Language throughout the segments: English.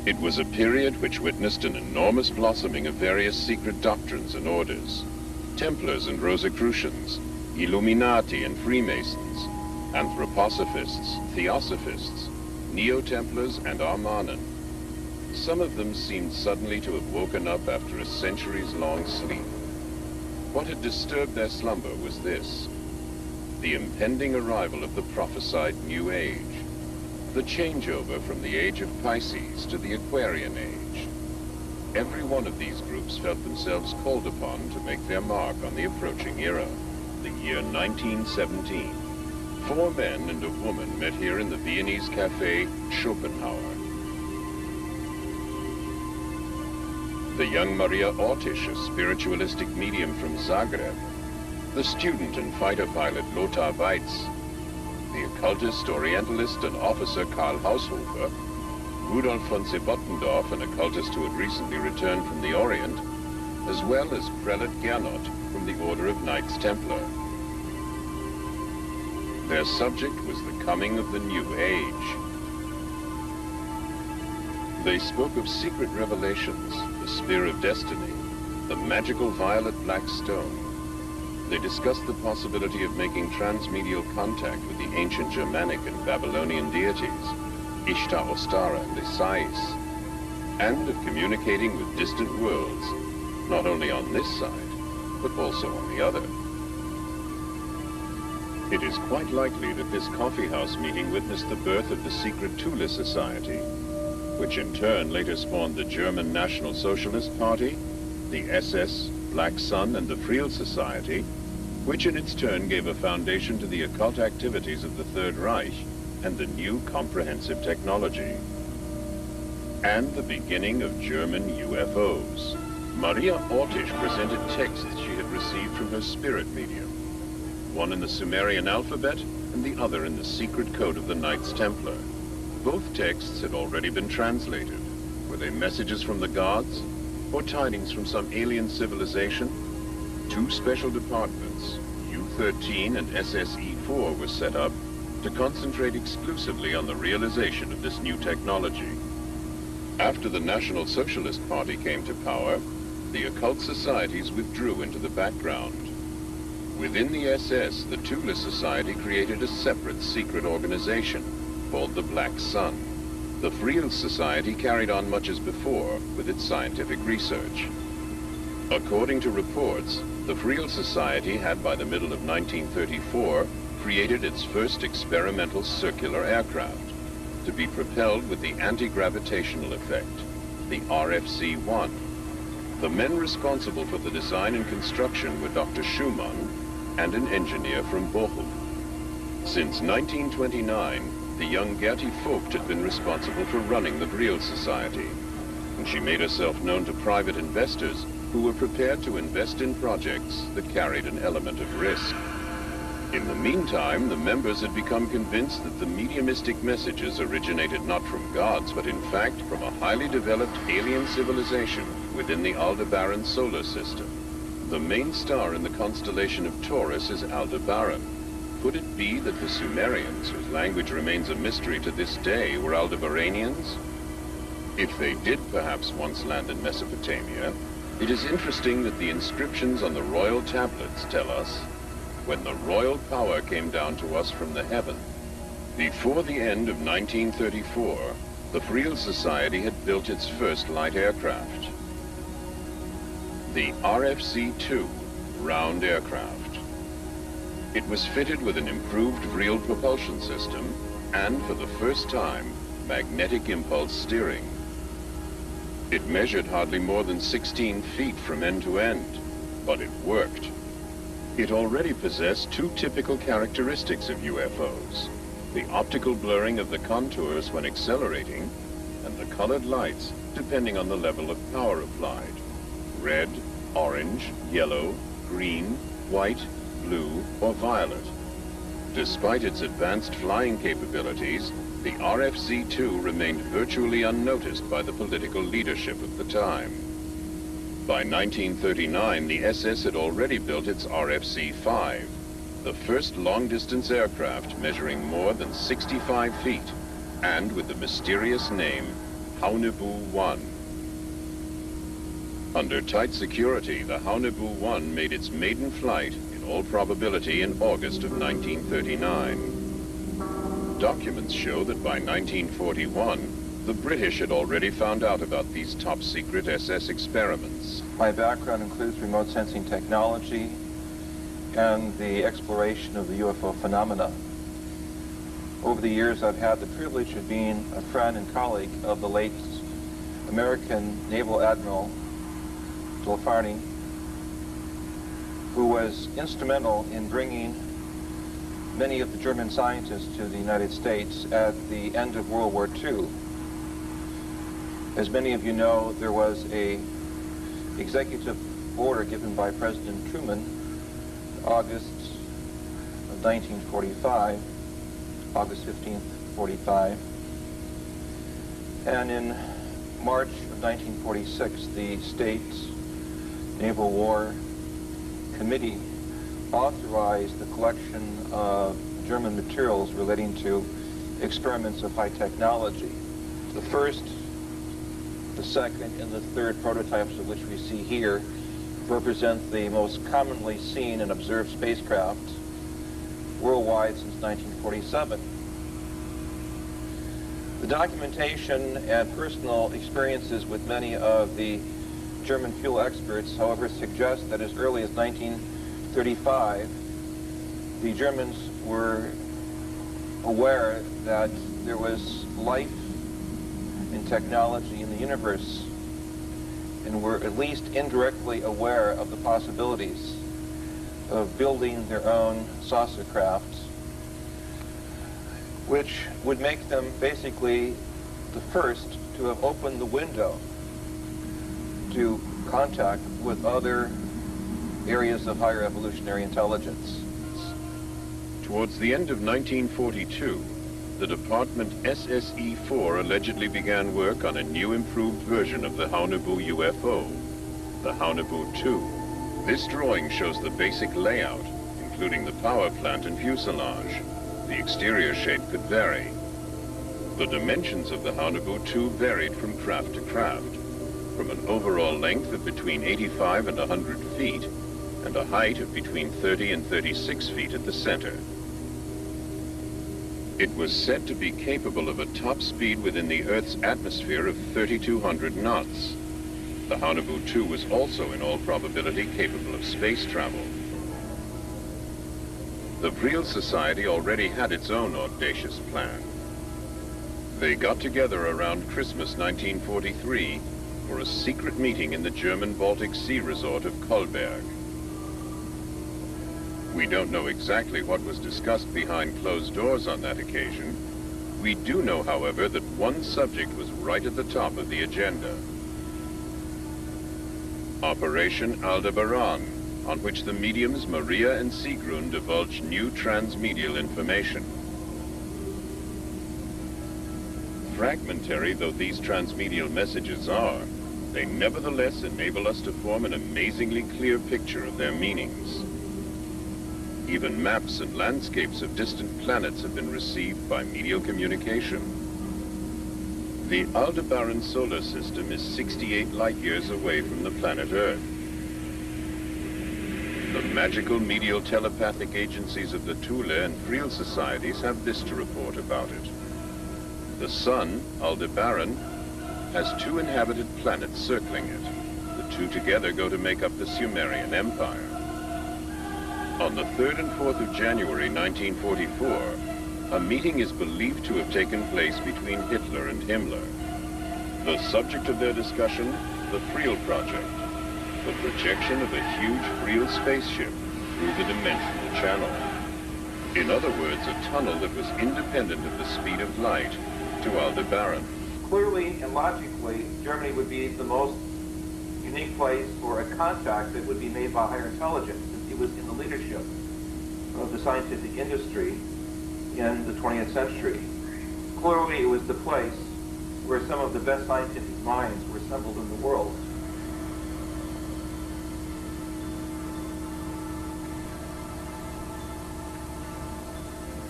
It was a period which witnessed an enormous blossoming of various secret doctrines and orders. Templars and Rosicrucians, Illuminati and Freemasons, Anthroposophists, Theosophists, Neo-Templars and Armanen. Some of them seemed suddenly to have woken up after a centuries-long sleep. What had disturbed their slumber was this: the impending arrival of the prophesied New Age, the changeover from the age of Pisces to the Aquarian Age. Every one of these groups felt themselves called upon to make their mark on the approaching era, the year 1917. 4 men and a woman met here in the Viennese cafe Schopenhauer. The young Maria Ortiz, a spiritualistic medium from Zagreb, the student and fighter pilot Lothar Weitz, the occultist, orientalist, and officer Karl Haushofer, Rudolf von Sebottendorf, an occultist who had recently returned from the Orient, as well as Prelate Gernot from the Order of Knights Templar. Their subject was the coming of the New Age. They spoke of secret revelations, the Spear of Destiny, the magical violet black stone. They discussed the possibility of making transmedial contact with the ancient Germanic and Babylonian deities, Ishtar, Ostara, and Isais, and of communicating with distant worlds, not only on this side, but also on the other. It is quite likely that this coffeehouse meeting witnessed the birth of the secret Thule Society, which in turn later spawned the German National Socialist Party, the SS, Black Sun, and the Friel Society, which in its turn gave a foundation to the occult activities of the Third Reich and the new comprehensive technology. And the beginning of German UFOs. Maria Ortiz presented texts she had received from her spirit medium, one in the Sumerian alphabet and the other in the secret code of the Knights Templar. Both texts had already been translated. Were they messages from the gods, or tidings from some alien civilization? 2 special departments, U-13 and SSE-4, were set up to concentrate exclusively on the realization of this new technology. After the National Socialist Party came to power, the occult societies withdrew into the background. Within the SS, the Thule Society created a separate secret organization called the Black Sun. The Friel Society carried on much as before with its scientific research. According to reports, the Friel Society had by the middle of 1934 created its first experimental circular aircraft to be propelled with the anti-gravitational effect, the RFC-1. The men responsible for the design and construction were Dr. Schumann and an engineer from Bochum. Since 1929, the young Gertie Vogt had been responsible for running the Friel Society, and she made herself known to private investors who were prepared to invest in projects that carried an element of risk. In the meantime, the members had become convinced that the mediumistic messages originated not from gods, but in fact from a highly developed alien civilization within the Aldebaran solar system. The main star in the constellation of Taurus is Aldebaran. Could it be that the Sumerians, whose language remains a mystery to this day, were Aldebaranians? If they did perhaps once land in Mesopotamia, it is interesting that the inscriptions on the royal tablets tell us, when the royal power came down to us from the heaven. Before the end of 1934, the Friel Society had built its first light aircraft, the RFC-2 round aircraft. It was fitted with an improved Friel propulsion system and, for the first time, magnetic impulse steering. It measured hardly more than 16 feet from end to end, but it worked. It already possessed 2 typical characteristics of UFOs: the optical blurring of the contours when accelerating, and the colored lights depending on the level of power applied: red, orange, yellow, green, white, blue, or violet. Despite its advanced flying capabilities, the RFC-2 remained virtually unnoticed by the political leadership of the time. By 1939, the SS had already built its RFC-5, the first long-distance aircraft measuring more than 65 feet, and with the mysterious name Haunebu-1. Under tight security, the Haunebu-1 made its maiden flight, in all probability, in August of 1939. Documents show that by 1941, the British had already found out about these top-secret SS experiments. My background includes remote sensing technology and the exploration of the UFO phenomena. Over the years, I've had the privilege of being a friend and colleague of the late American Naval Admiral Farney, who was instrumental in bringing many of the German scientists to the United States at the end of World War II. As many of you know, there was an executive order given by President Truman in August of 1945, August 15th, 45. And in March of 1946, the States Naval War Committee authorized the collection of German materials relating to experiments of high technology. The first, the second, and the third prototypes of which we see here represent the most commonly seen and observed spacecraft worldwide since 1947. The documentation and personal experiences with many of the German fuel experts, however, suggest that as early as 1935, the Germans were aware that there was life and technology in the universe, and were at least indirectly aware of the possibilities of building their own saucer craft, which would make them basically the first to have opened the window to contact with other areas of higher evolutionary intelligence. Towards the end of 1942, the Department SSE-4 allegedly began work on a new improved version of the Haunebu UFO, the Haunebu-2. This drawing shows the basic layout, including the power plant and fuselage. The exterior shape could vary. The dimensions of the Haunebu-2 varied from craft to craft, from an overall length of between 85 and 100 feet, and a height of between 30 and 36 feet at the center. It was said to be capable of a top speed within the Earth's atmosphere of 3,200 knots. The Haunebu-2 was also, in all probability, capable of space travel. The Vril Society already had its own audacious plan. They got together around Christmas 1943 for a secret meeting in the German Baltic Sea resort of Kolberg. We don't know exactly what was discussed behind closed doors on that occasion. We do know, however, that one subject was right at the top of the agenda. Operation Aldebaran, on which the mediums Maria and Sigrun divulged new transmedial information. Fragmentary though these transmedial messages are, they nevertheless enable us to form an amazingly clear picture of their meanings. Even maps and landscapes of distant planets have been received by medial communication. The Aldebaran solar system is 68 light-years away from the planet Earth. The magical medial telepathic agencies of the Thule and Vril societies have this to report about it. The sun, Aldebaran, has 2 inhabited planets circling it. The 2 together go to make up the Sumerian Empire. On the 3rd and 4th of January 1944, a meeting is believed to have taken place between Hitler and Himmler. The subject of their discussion, the Vril Project, the projection of a huge Vril spaceship through the dimensional channel. In other words, a tunnel that was independent of the speed of light to Aldebaran. Clearly and logically, Germany would be the most unique place for a contact that would be made by higher intelligence, since it was in the leadership of the scientific industry in the 20th century. Clearly, it was the place where some of the best scientific minds were assembled in the world.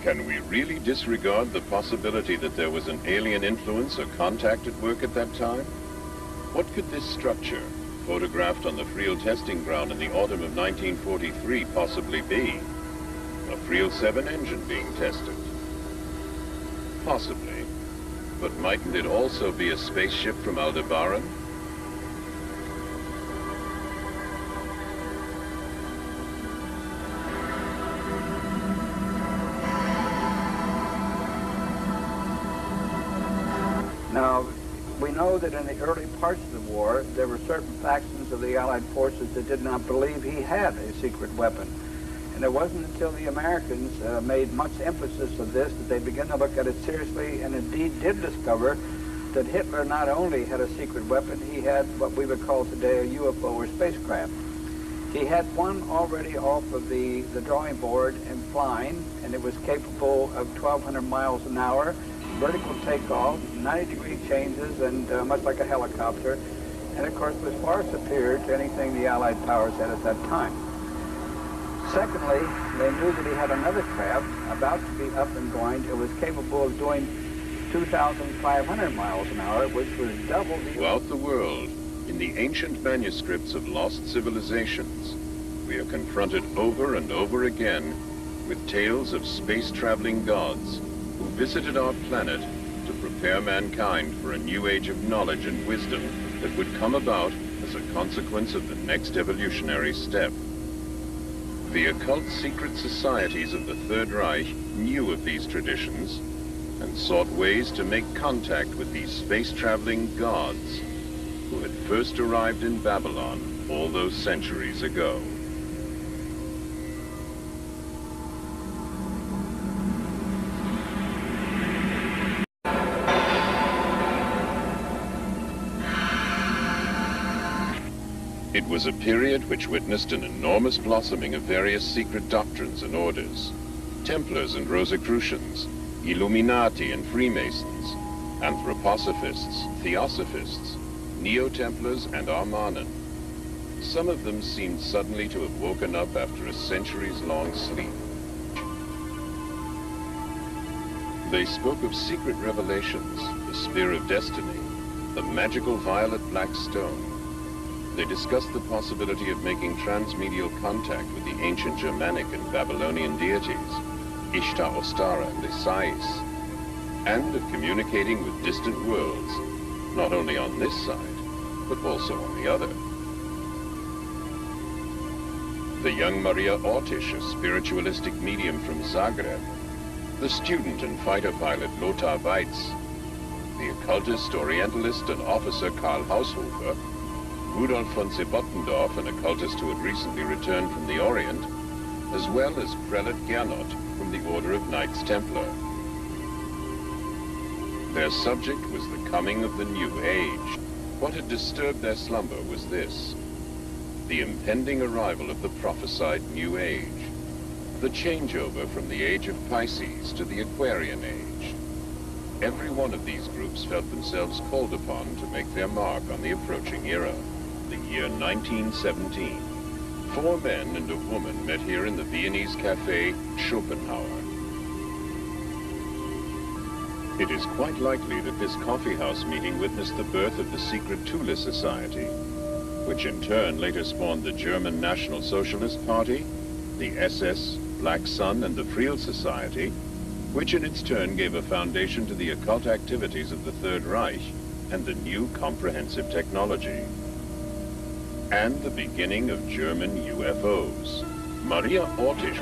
Can we really disregard the possibility that there was an alien influence or contact at work at that time? What could this structure, photographed on the Friel testing ground in the autumn of 1943, possibly be? A Friel 7 engine being tested? Possibly. But mightn't it also be a spaceship from Aldebaran? Now, we know that in the early parts of the war, there were certain factions of the Allied forces that did not believe he had a secret weapon. And it wasn't until the Americans made much emphasis of this that they began to look at it seriously, and indeed did discover that Hitler not only had a secret weapon, he had what we would call today a UFO or spacecraft. He had one already off of the drawing board and flying, and it was capable of 1,200 miles an hour, vertical takeoff, 90-degree changes, and much like a helicopter, and of course was far superior to anything the Allied powers had at that time. Secondly, they knew that he had another craft about to be up and going. It was capable of doing 2,500 miles an hour, which was double the... Throughout the world, in the ancient manuscripts of lost civilizations, we are confronted over and over again with tales of space-traveling gods who visited our planet to prepare mankind for a new age of knowledge and wisdom that would come about as a consequence of the next evolutionary step. The occult secret societies of the Third Reich knew of these traditions and sought ways to make contact with these space-traveling gods who had first arrived in Babylon all those centuries ago. It was a period which witnessed an enormous blossoming of various secret doctrines and orders. Templars and Rosicrucians, Illuminati and Freemasons, Anthroposophists, Theosophists, Neo-Templars and Armanen. Some of them seemed suddenly to have woken up after a centuries-long sleep. They spoke of secret revelations, the Spear of Destiny, the magical violet black stone. They discussed the possibility of making transmedial contact with the ancient Germanic and Babylonian deities, Ishtar, Ostara, and Isais, and of communicating with distant worlds, not only on this side, but also on the other. The young Maria Ortiz, a spiritualistic medium from Zagreb, the student and fighter pilot Lothar Weitz, the occultist, orientalist, and officer Karl Haushofer, Rudolf von Sebottendorf, an occultist who had recently returned from the Orient, as well as Prelate Gernot from the Order of Knights Templar. Their subject was the coming of the New Age. What had disturbed their slumber was this: the impending arrival of the prophesied New Age, the changeover from the Age of Pisces to the Aquarian Age. Every one of these groups felt themselves called upon to make their mark on the approaching era. The year 1917. 4 men and a woman met here in the Viennese cafe Schopenhauer. It is quite likely that this coffeehouse meeting witnessed the birth of the secret Thule Society, which in turn later spawned the German National Socialist Party, the SS, Black Sun, and the Friel Society, which in its turn gave a foundation to the occult activities of the Third Reich and the new comprehensive technology. And the beginning of German UFOs. Maria Ortiz